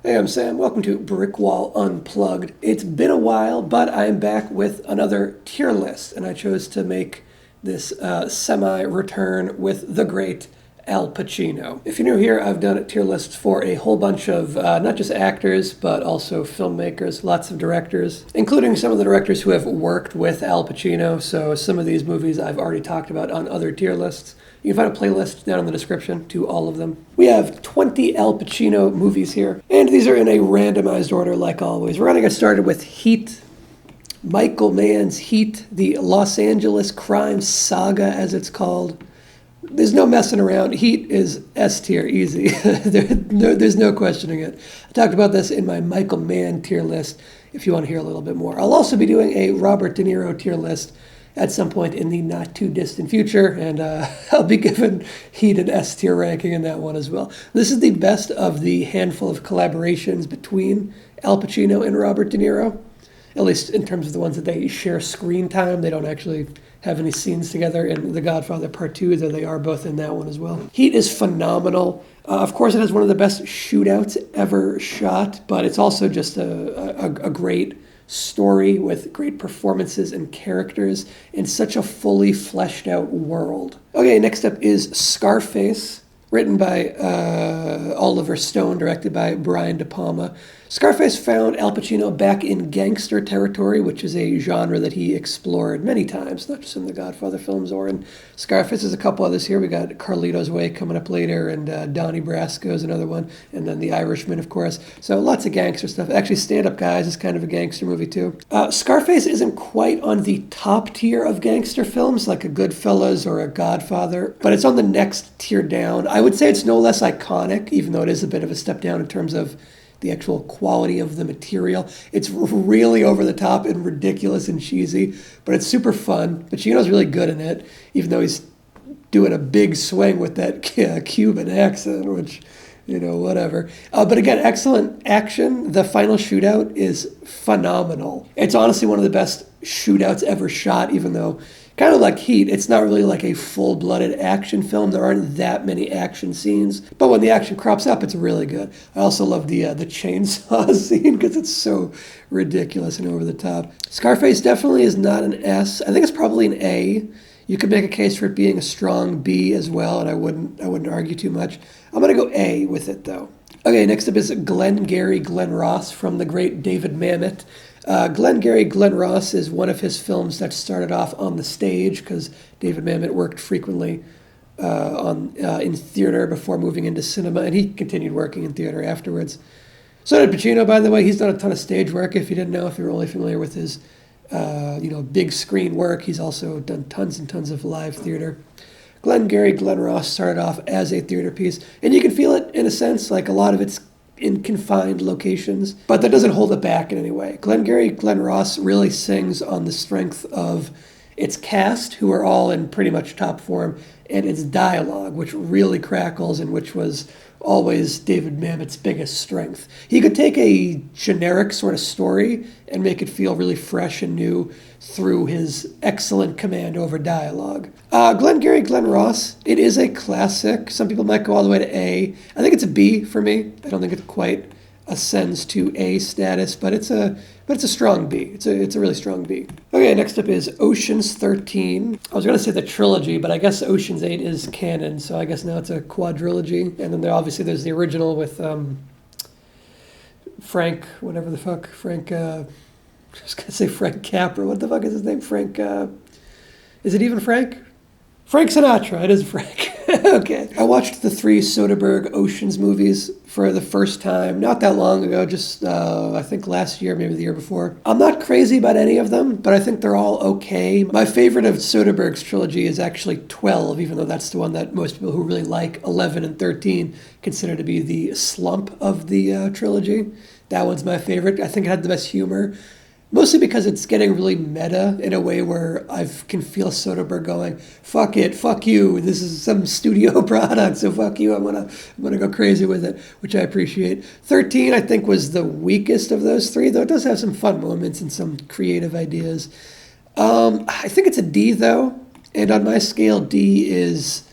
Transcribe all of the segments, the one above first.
Hey, I'm Sam. Welcome to Brickwall Unplugged. It's been a while, but I'm back with another tier list, and I chose to make this semi-return with the great Al Pacino. If you're new here, I've done tier lists for a whole bunch of not just actors, but also filmmakers, lots of directors, including some of the directors who have worked with Al Pacino. So some of these movies I've already talked about on other tier lists. You can find a playlist down in the description to all of them. We have 20 Al Pacino movies here, and these are in a randomized order like always. We're going to get started with Heat. Michael Mann's Heat, the Los Angeles crime saga, as it's called. There's no messing around. Heat is S tier, easy. There's no questioning it. I talked about this in my Michael Mann tier list if you want to hear a little bit more. I'll also be doing a Robert De Niro tier list at some point in the not too distant future, and I'll be giving Heat an S tier ranking in that one as well. This is the best of the handful of collaborations between Al Pacino and Robert De Niro, at least in terms of the ones that they share screen time. They don't actually have any scenes together in The Godfather Part II, though they are both in that one as well. Heat is phenomenal. Of course, it has one of the best shootouts ever shot, but it's also just a great story with great performances and characters in such a fully fleshed out world. Okay, next up is Scarface, written by Oliver Stone, directed by Brian De Palma. Scarface found Al Pacino back in gangster territory, which is a genre that he explored many times, not just in the Godfather films or in Scarface. There's a couple others here. We got Carlito's Way coming up later, and Donnie Brasco is another one, and then The Irishman, of course. So lots of gangster stuff. Actually, Standup Guys is kind of a gangster movie, too. Scarface isn't quite on the top tier of gangster films, like a Goodfellas or a Godfather, but it's on the next tier down. I would say it's no less iconic, even though it is a bit of a step down in terms of the actual quality of the material. It's really over the top and ridiculous and cheesy, but it's super fun. Pacino's really good in it, even though he's doing a big swing with that Cuban accent, which, whatever. But again, excellent action. The final shootout is phenomenal. It's honestly one of the best shootouts ever shot, even though, kind of like Heat, it's not really like a full-blooded action film. There aren't that many action scenes, but when the action crops up, it's really good. I also love the chainsaw scene because it's so ridiculous and over the top. Scarface definitely is not an S. I think it's probably an A. You could make a case for it being a strong B as well, and I wouldn't argue too much. I'm going to go A with it, though. Okay, next up is Glengarry Glen Ross from the great David Mamet. Glengarry Glen Ross is one of his films that started off on the stage because David Mamet worked frequently in theater before moving into cinema, and he continued working in theater afterwards. So did Pacino, by the way. He's done a ton of stage work, if you didn't know, if you're only familiar with his big screen work. He's also done tons and tons of live theater. Glengarry Glen Ross started off as a theater piece, and you can feel it in a sense, like a lot of it's in confined locations, but that doesn't hold it back in any way. Glengarry Glen Ross really sings on the strength of its cast, who are all in pretty much top form, and its dialogue, which really crackles and which was always David Mamet's biggest strength. He could take a generic sort of story and make it feel really fresh and new through his excellent command over dialogue. Glengarry Glen Ross, it is a classic. Some people might go all the way to A. I think it's a B for me. I don't think it quite ascends to A status, but it's a strong B. It's a really strong B. Okay, next up is Ocean's 13. I was going to say the trilogy, but I guess Ocean's 8 is canon, so I guess now it's a quadrilogy. And then there's the original with Frank, whatever the fuck, I was going to say Frank Capra. What the fuck is his name? Is it even Frank? Frank Sinatra. It is Frank. Okay. I watched the 3 Soderbergh Oceans movies for the first time not that long ago, just I think last year, maybe the year before. I'm not crazy about any of them, but I think they're all okay. My favorite of Soderbergh's trilogy is actually 12, even though that's the one that most people who really like 11 and 13 consider to be the slump of the trilogy. That one's my favorite. I think it had the best humor. Mostly because it's getting really meta in a way where I can feel Soderbergh going, fuck it, fuck you, this is some studio product, so fuck you, I'm gonna go crazy with it, which I appreciate. 13, I think, was the weakest of those 3, though it does have some fun moments and some creative ideas. I think it's a D, though, and on my scale, D is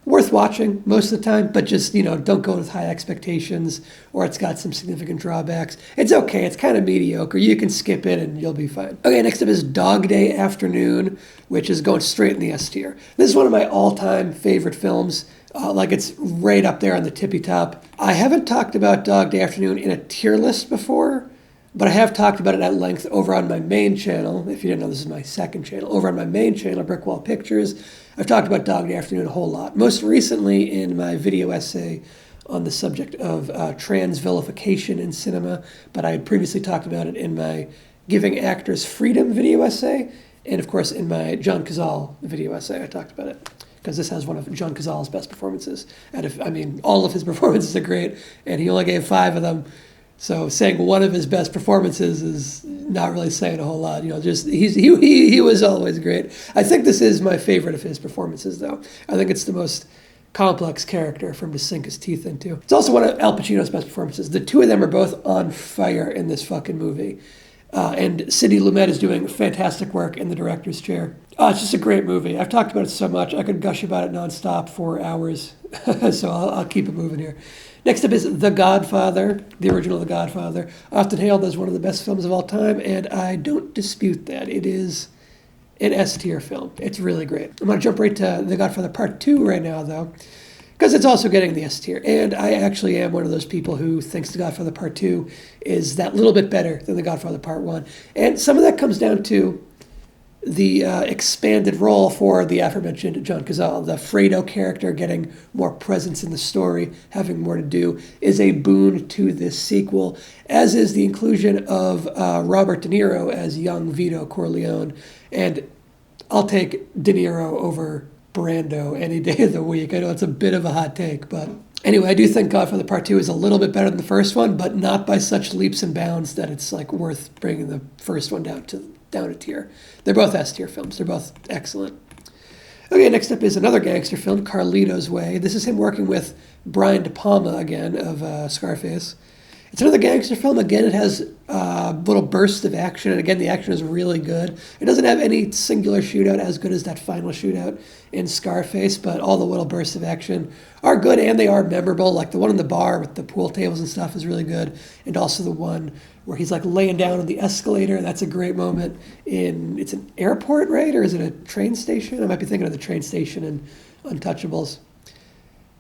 worth watching most of the time, but just, don't go with high expectations or it's got some significant drawbacks. It's okay. It's kind of mediocre. You can skip it and you'll be fine. Okay, next up is Dog Day Afternoon, which is going straight in the S tier. This is one of my all-time favorite films. It's right up there on the tippy top. I haven't talked about Dog Day Afternoon in a tier list before, but I have talked about it at length over on my main channel. If you didn't know, this is my second channel. Over on my main channel, Brickwall Pictures, I've talked about Dog Day Afternoon a whole lot. Most recently in my video essay on the subject of trans vilification in cinema, but I had previously talked about it in my Giving Actors Freedom video essay, and of course in my John Cazale video essay I talked about it, because this has one of John Cazale's best performances. And all of his performances are great, and he only gave 5 of them. So saying one of his best performances is not really saying a whole lot. He was always great. I think this is my favorite of his performances, though. I think it's the most complex character for him to sink his teeth into. It's also one of Al Pacino's best performances. The two of them are both on fire in this fucking movie. And Sidney Lumet is doing fantastic work in the director's chair. It's just a great movie. I've talked about it so much. I could gush about it nonstop for hours. So I'll keep it moving here. Next up is The Godfather, the original The Godfather, often hailed as one of the best films of all time, and I don't dispute that. It is an S-tier film. It's really great. I'm going to jump right to The Godfather Part II right now, though, because it's also getting the S-tier, and I actually am one of those people who thinks The Godfather Part II is that little bit better than The Godfather Part I, and some of that comes down to the expanded role for the aforementioned John Cazale. The Fredo character getting more presence in the story, having more to do, is a boon to this sequel, as is the inclusion of Robert De Niro as young Vito Corleone. And I'll take De Niro over Brando any day of the week. I know it's a bit of a hot take, but anyway, I do think Godfather Part II is a little bit better than the first one, but not by such leaps and bounds that it's worth bringing the first one down a tier. They're both S-tier films. They're both excellent. Okay, next up is another gangster film, Carlito's Way. This is him working with Brian De Palma again of Scarface. It's another gangster film. Again, it has little bursts of action, and again, the action is really good. It doesn't have any singular shootout as good as that final shootout in Scarface, but all the little bursts of action are good, and they are memorable. Like the one in the bar with the pool tables and stuff is really good, and also the one where he's laying down on the escalator. That's a great moment. It's an airport, right? Or is it a train station? I might be thinking of the train station in Untouchables.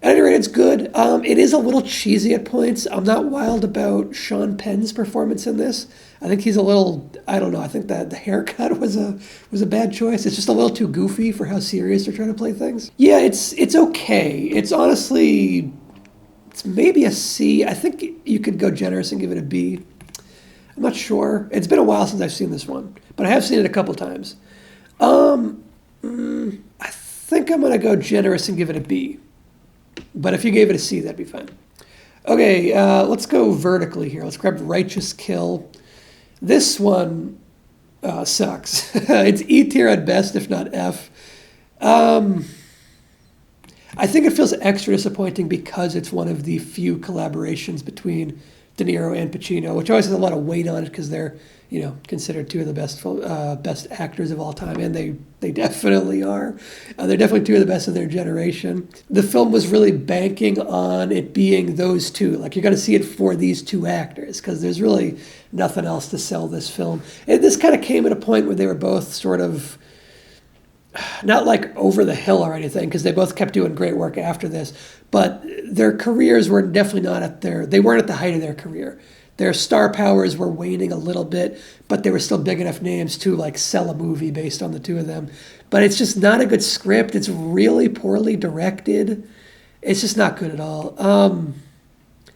At any rate, it's good. It is a little cheesy at points. I'm not wild about Sean Penn's performance in this. I think he's a little, I don't know, I think that the haircut was a bad choice. It's just a little too goofy for how serious they're trying to play things. Yeah, it's okay. It's honestly, it's maybe a C. I think you could go generous and give it a B. I'm not sure. It's been a while since I've seen this one, but I have seen it a couple times. I think I'm going to go generous and give it a B. But if you gave it a C, that'd be fine. Okay, let's go vertically here. Let's grab Righteous Kill. This one sucks. It's E tier at best, if not F. I think it feels extra disappointing because it's one of the few collaborations between De Niro and Pacino, which always has a lot of weight on it because they're, considered two of the best actors of all time, and they definitely are. They're definitely two of the best of their generation. The film was really banking on it being those two. You're going to see it for these two actors because there's really nothing else to sell this film. And this kind of came at a point where they were both sort of not over the hill or anything, because they both kept doing great work after this, but their careers were definitely they weren't at the height of their career. Their star powers were waning a little bit, but they were still big enough names to sell a movie based on the two of them. But it's just not a good script. It's really poorly directed. It's just not good at all.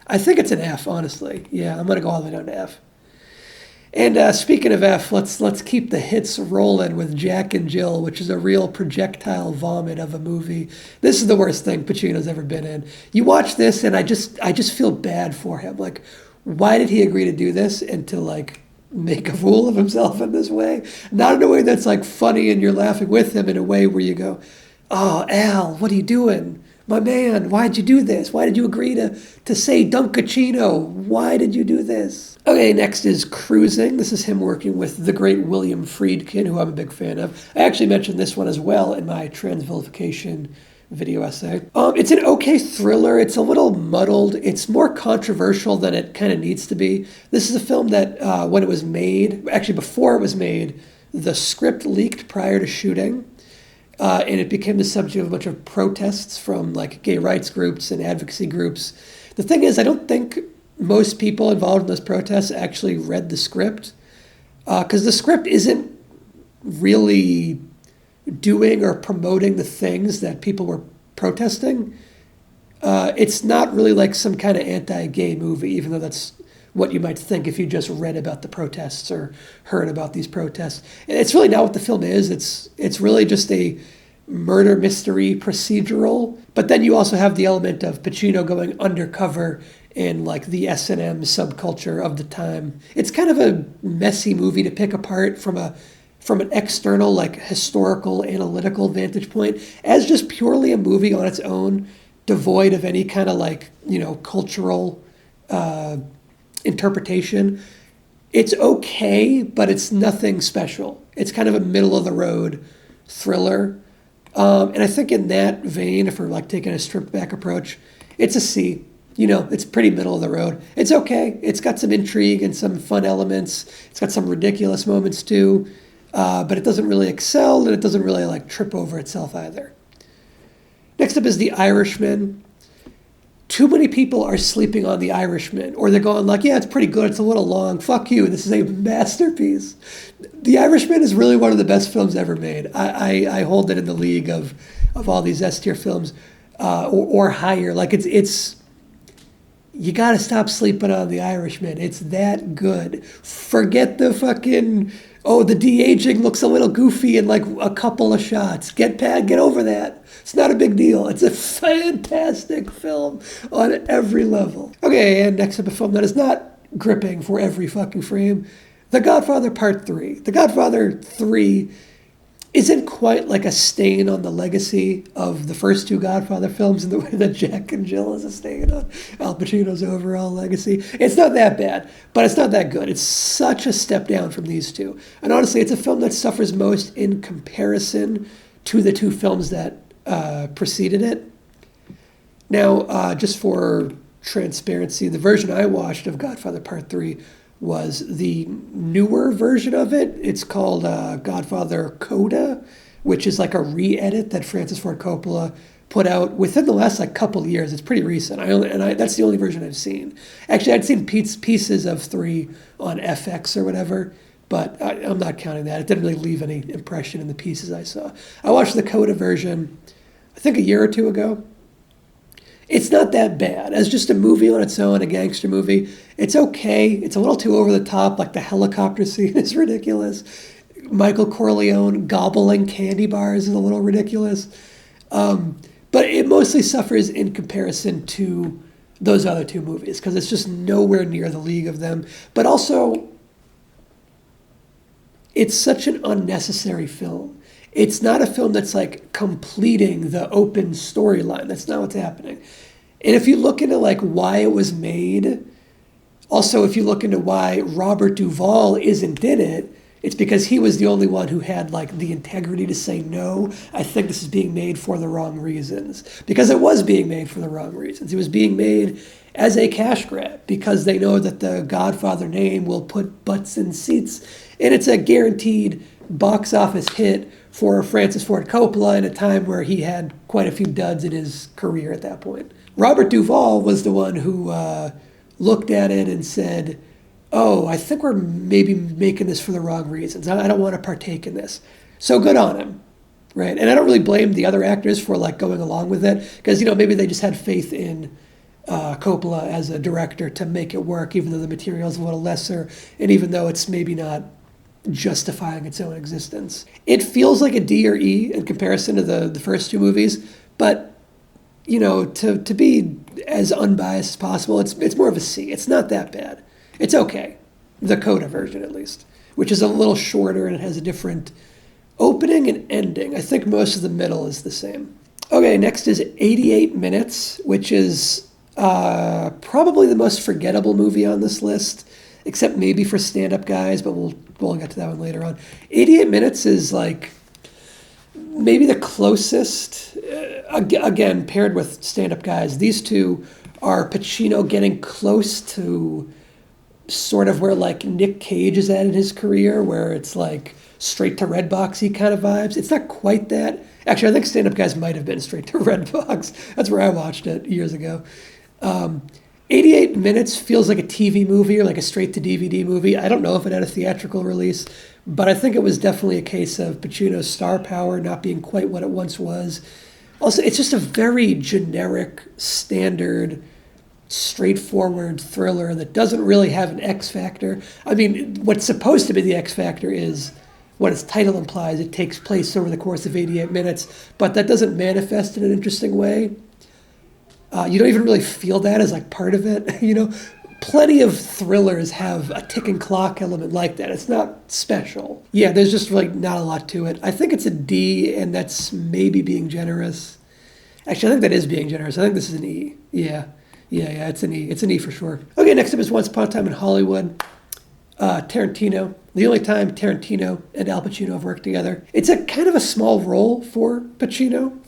I think it's an F, honestly. Yeah, I'm going to go all the way down to F. And speaking of F, let's keep the hits rolling with Jack and Jill, which is a real projectile vomit of a movie. This is the worst thing Pacino's ever been in. You watch this, and I just feel bad for him. Why did he agree to do this and to make a fool of himself in this way? Not in a way that's funny and you're laughing with him, in a way where you go, "Oh, Al, what are you doing? My man, why'd you do this? Why did you agree to say Dunkachino? Why did you do this?" Okay, next is Cruising. This is him working with the great William Friedkin, who I'm a big fan of. I actually mentioned this one as well in my Transvilification video essay. It's an okay thriller. It's a little muddled. It's more controversial than it kind of needs to be. This is a film that when it was made, actually before it was made, the script leaked prior to shooting. And it became the subject of a bunch of protests from like gay rights groups and advocacy groups. The thing is, I don't think most people involved in those protests actually read the script, because the script isn't really doing or promoting the things that people were protesting. It's not really like some kind of anti-gay movie, even though that's what you might think if you just read about the protests or heard about these protests. It's really not what the film is. It's really just a murder mystery procedural. But then you also have the element of Pacino going undercover in like the S&M subculture of the time. It's kind of a messy movie to pick apart from an external, like historical, analytical vantage point, as just purely a movie on its own, devoid of any kind of like, cultural interpretation. It's okay, but it's nothing special. It's kind of a middle of the road thriller. And I think in that vein, if we're like taking a stripped back approach, it's a C. It's pretty middle of the road. It's okay. It's got some intrigue and some fun elements. It's got some ridiculous moments too. But it doesn't really excel, and it doesn't really like trip over itself either. Next up is The Irishman. Too many people are sleeping on The Irishman, or they're going like, yeah, it's pretty good, it's a little long, fuck you, this is a masterpiece. The Irishman is really one of the best films ever made. I hold it in the league of all these S-tier films, or higher. Like it's you gotta stop sleeping on The Irishman. It's that good. Forget the fucking, the de-aging looks a little goofy in like a couple of shots. Get over that. It's not a big deal. It's a fantastic film on every level. Okay, and next up a film that is not gripping for every fucking frame. The Godfather Part III. The Godfather 3 isn't quite like a stain on the legacy of the first two Godfather films in the way that Jack and Jill is a stain on Al Pacino's overall legacy. It's not that bad, but it's not that good. It's such a step down from these two. And honestly, it's a film that suffers most in comparison to the two films that preceded it. Now, just for transparency, the version I watched of Godfather Part III was the newer version of it. It's called Godfather Coda, which is like a re-edit that Francis Ford Coppola put out within the last like couple of years. It's pretty recent. That's the only version I've seen. Actually, I'd seen pieces of 3 on FX or whatever, but I'm not counting that. It didn't really leave any impression in the pieces I saw. I watched the Coda version, I think a year or two ago. It's not that bad. As just a movie on its own, a gangster movie, it's okay. It's a little too over the top, like the helicopter scene is ridiculous. Michael Corleone gobbling candy bars is a little ridiculous. But it mostly suffers in comparison to those other two movies, because it's just nowhere near the league of them. But also, it's such an unnecessary film. It's not a film that's like completing the open storyline. That's not what's happening. And if you look into like why it was made, also if you look into why Robert Duvall isn't in it, it's because he was the only one who had like the integrity to say, no, I think this is being made for the wrong reasons. Because it was being made for the wrong reasons. It was being made as a cash grab because they know that the Godfather name will put butts in seats. And it's a guaranteed box office hit for Francis Ford Coppola in a time where he had quite a few duds in his career at that point. Robert Duvall was the one who looked at it and said, oh, I think we're maybe making this for the wrong reasons. I don't want to partake in this. So good on him, right? And I don't really blame the other actors for like going along with it because, maybe they just had faith in Coppola as a director to make it work, even though the material is a little lesser and even though it's maybe not justifying its own existence. It feels like a D or E in comparison to the first two movies, but to be as unbiased as possible, it's more of a C. It's not that bad. It's okay. The Coda version, at least, which is a little shorter and it has a different opening and ending. I think most of the middle is the same. Okay, next is 88 Minutes, which is probably the most forgettable movie on this list, except maybe for Standup Guys, but we'll get to that one later on. 88 Minutes is like, maybe the closest, again, paired with Stand-Up Guys, these two are Pacino getting close to sort of where like Nick Cage is at in his career, where it's like straight to Redboxy kind of vibes. It's not quite that. Actually, I think Stand-Up Guys might have been straight to Redbox. That's where I watched it years ago. 88 minutes feels like a TV movie or like a straight to DVD movie. I don't know if it had a theatrical release, but I think it was definitely a case of Pacino's star power not being quite what it once was. Also, it's just a very generic, standard, straightforward thriller that doesn't really have an X factor. I mean, what's supposed to be the X factor is what its title implies. It takes place over the course of 88 minutes, but that doesn't manifest in an interesting way. You don't even really feel that as like part of it. Plenty of thrillers have a ticking clock element like that. It's not special. Yeah, there's just really not a lot to it. I think it's a D, and that's maybe being generous. Actually, I think that is being generous. I think this is an E. Yeah, it's an E. It's an E for sure. Okay, next up is Once Upon a Time in Hollywood. Tarantino. The only time Tarantino and Al Pacino have worked together. It's a kind of a small role for Pacino,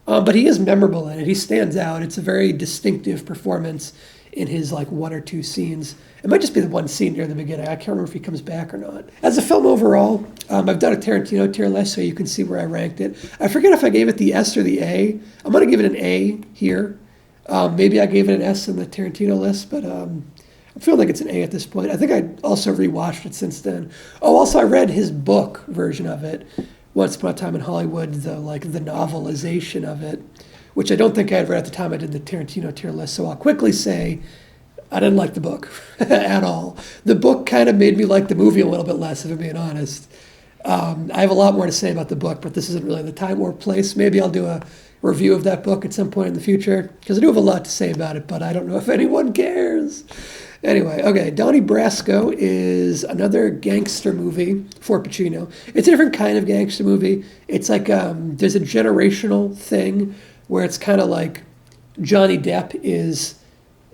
but he is memorable in it. He stands out. It's a very distinctive performance in his like one or two scenes. It might just be the one scene near the beginning. I can't remember if he comes back or not. As a film overall, I've done a Tarantino tier list so you can see where I ranked it. I forget if I gave it the S or the A. I'm going to give it an A here. Maybe I gave it an S in the Tarantino list, but I feel like it's an A at this point. I think I also rewatched it since then. Oh, also I read his book version of it, Once Upon a Time in Hollywood, the novelization of it, which I don't think I had read at the time I did the Tarantino tier list. So I'll quickly say I didn't like the book at all. The book kind of made me like the movie a little bit less, if I'm being honest. I have a lot more to say about the book, but this isn't really the time or place. Maybe I'll do a review of that book at some point in the future, because I do have a lot to say about it, but I don't know if anyone cares. Anyway, okay, Donnie Brasco is another gangster movie for Pacino. It's a different kind of gangster movie. It's like there's a generational thing where it's kind of like Johnny Depp is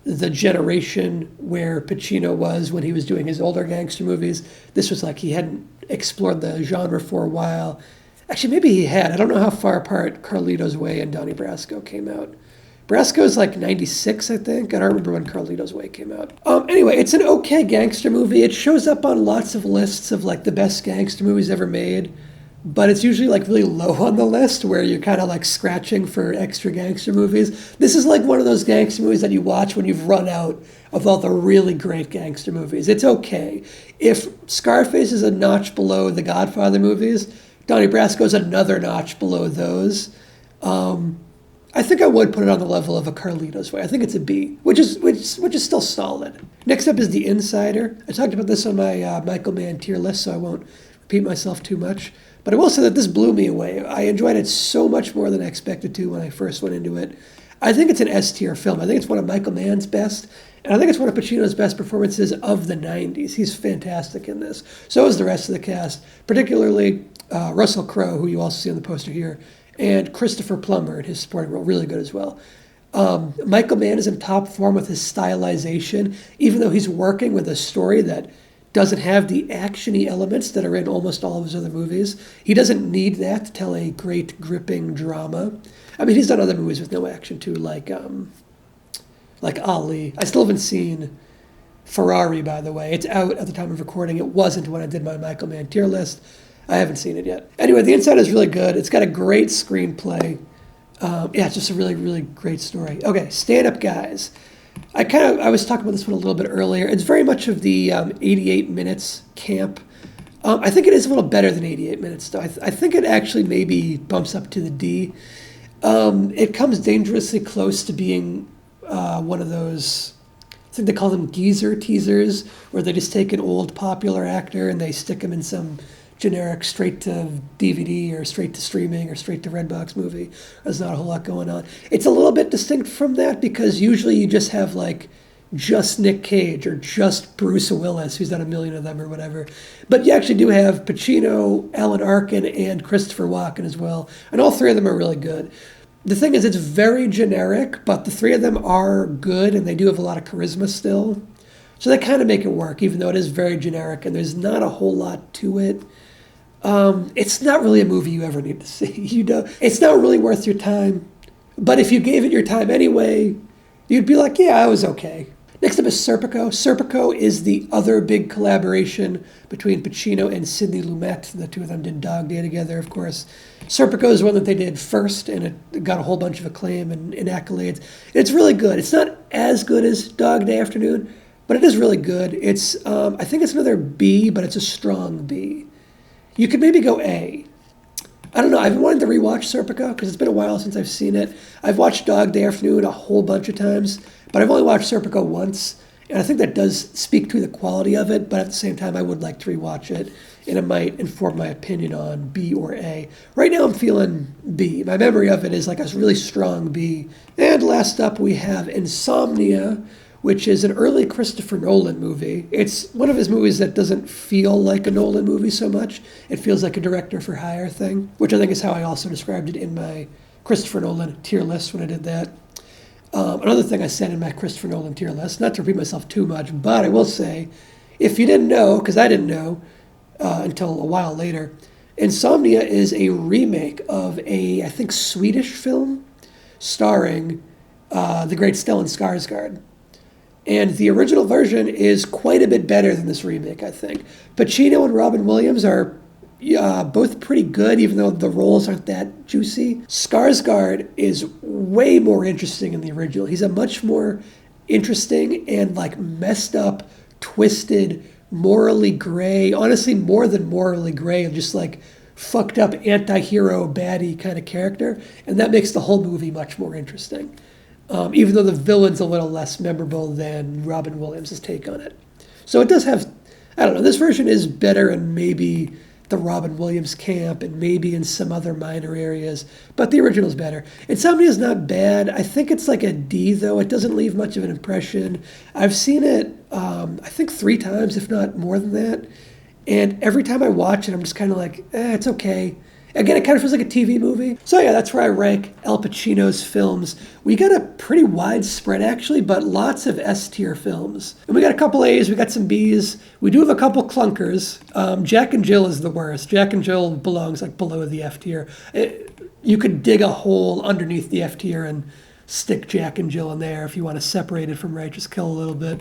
the generation where Pacino was when he was doing his older gangster movies. This was like he hadn't explored the genre for a while. Actually, maybe he had. I don't know how far apart Carlito's Way and Donnie Brasco came out. Brasco's like 96, I think. I don't remember when Carlito's Way came out. Anyway, it's an okay gangster movie. It shows up on lots of lists of like the best gangster movies ever made, but it's usually like really low on the list where you're kind of like scratching for extra gangster movies. This is like one of those gangster movies that you watch when you've run out of all the really great gangster movies. It's okay. If Scarface is a notch below the Godfather movies, Donnie Brasco's another notch below those. I think I would put it on the level of a Carlito's Way. I think it's a B, which is still solid. Next up is The Insider. I talked about this on my Michael Mann tier list, so I won't repeat myself too much. But I will say that this blew me away. I enjoyed it so much more than I expected to when I first went into it. I think it's an S-tier film. I think it's one of Michael Mann's best, and I think it's one of Pacino's best performances of the 90s. He's fantastic in this. So is the rest of the cast, particularly Russell Crowe, who you also see on the poster here, and Christopher Plummer in his supporting role, really good as well. Michael Mann is in top form with his stylization, even though he's working with a story that doesn't have the action-y elements that are in almost all of his other movies. He doesn't need that to tell a great, gripping drama. I mean, he's done other movies with no action, too, like Ali. I still haven't seen Ferrari, by the way. It's out at the time of recording. It wasn't when I did my Michael Mann tier list. I haven't seen it yet. Anyway, The Inside is really good. It's got a great screenplay. It's just a really, really great story. Okay, Stand-Up Guys. I was talking about this one a little bit earlier. It's very much of the 88 minutes camp. I think it is a little better than 88 minutes, though. I think it actually maybe bumps up to the D. It comes dangerously close to being one of those, I think they call them geezer teasers, where they just take an old popular actor and they stick him in some generic straight to DVD or straight to streaming or straight to Redbox movie. There's not a whole lot going on. It's a little bit distinct from that because usually you just have like just Nick Cage or just Bruce Willis, who's done a million of them or whatever. But you actually do have Pacino, Alan Arkin, and Christopher Walken as well. And all three of them are really good. The thing is, it's very generic, but the three of them are good and they do have a lot of charisma still. So they kind of make it work, even though it is very generic and there's not a whole lot to it. It's not really a movie you ever need to see. It's not really worth your time. But if you gave it your time anyway, you'd be like, yeah, I was okay. Next up is Serpico. Serpico is the other big collaboration between Pacino and Sidney Lumet. The two of them did Dog Day together, of course. Serpico is one that they did first, and it got a whole bunch of acclaim and accolades. It's really good. It's not as good as Dog Day Afternoon, but it is really good. It's I think it's another B, but it's a strong B. You could maybe go A. I don't know. I've been wanting to rewatch Serpico because it's been a while since I've seen it. I've watched Dog Day Afternoon a whole bunch of times, but I've only watched Serpico once, and I think that does speak to the quality of it, but at the same time, I would like to rewatch it, and it might inform my opinion on B or A. Right now, I'm feeling B. My memory of it is like a really strong B. And last up, we have Insomnia, which is an early Christopher Nolan movie. It's one of his movies that doesn't feel like a Nolan movie so much. It feels like a director-for-hire thing, which I think is how I also described it in my Christopher Nolan tier list when I did that. Another thing I said in my Christopher Nolan tier list, not to repeat myself too much, but I will say, if you didn't know, because I didn't know until a while later, Insomnia is a remake of a, I think, Swedish film starring the great Stellan Skarsgård. And the original version is quite a bit better than this remake, I think. Pacino and Robin Williams are both pretty good, even though the roles aren't that juicy. Skarsgård is way more interesting in the original. He's a much more interesting and like messed up, twisted, morally gray, honestly more than morally gray, and just like fucked up anti-hero, baddie kind of character. And that makes the whole movie much more interesting. Even though the villain's a little less memorable than Robin Williams' take on it. So it does have, I don't know, this version is better in maybe the Robin Williams camp and maybe in some other minor areas, but the original's better. Insomnia is not bad. I think it's like a D, though. It doesn't leave much of an impression. I've seen it, I think 3 times, if not more than that. And every time I watch it, I'm just kind of like, it's okay. Again, it kind of feels like a TV movie. So yeah, that's where I rank Al Pacino's films. We got a pretty wide spread, actually, but lots of S-tier films. And we got a couple A's, we got some B's. We do have a couple clunkers. Jack and Jill is the worst. Jack and Jill belongs like below the F tier. You could dig a hole underneath the F tier and stick Jack and Jill in there if you want to separate it from Righteous Kill a little bit.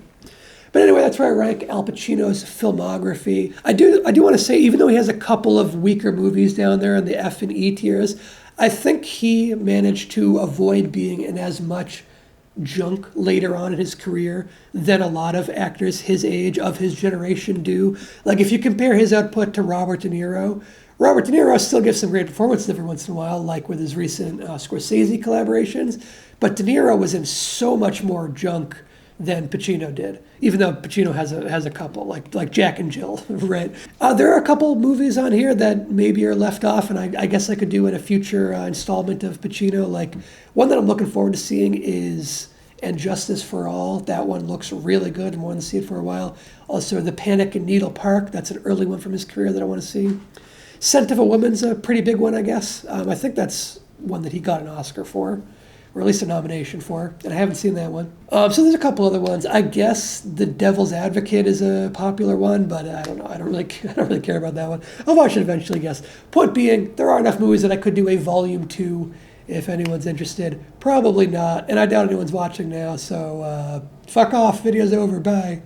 But anyway, that's where I rank Al Pacino's filmography. I do want to say, even though he has a couple of weaker movies down there in the F and E tiers, I think he managed to avoid being in as much junk later on in his career than a lot of actors his age, of his generation, do. Like, if you compare his output to Robert De Niro still gives some great performances every once in a while, like with his recent Scorsese collaborations, but De Niro was in so much more junk than Pacino did, even though Pacino has a couple, like Jack and Jill, right? There are a couple movies on here that maybe are left off, and I guess I could do in a future installment of Pacino. Like, one that I'm looking forward to seeing is And Justice for All. That one looks really good and I want to see it for a while. Also, The Panic in Needle Park. That's an early one from his career that I want to see. Scent of a Woman's a pretty big one, I guess. I think that's one that he got an Oscar for, or at least a nomination for, and I haven't seen that one. So there's a couple other ones. I guess The Devil's Advocate is a popular one, but I don't know. I don't really care about that one. I'll watch it eventually, I guess. Point being, there are enough movies that I could do a volume 2 if anyone's interested. Probably not, and I doubt anyone's watching now, so fuck off. Video's over. Bye.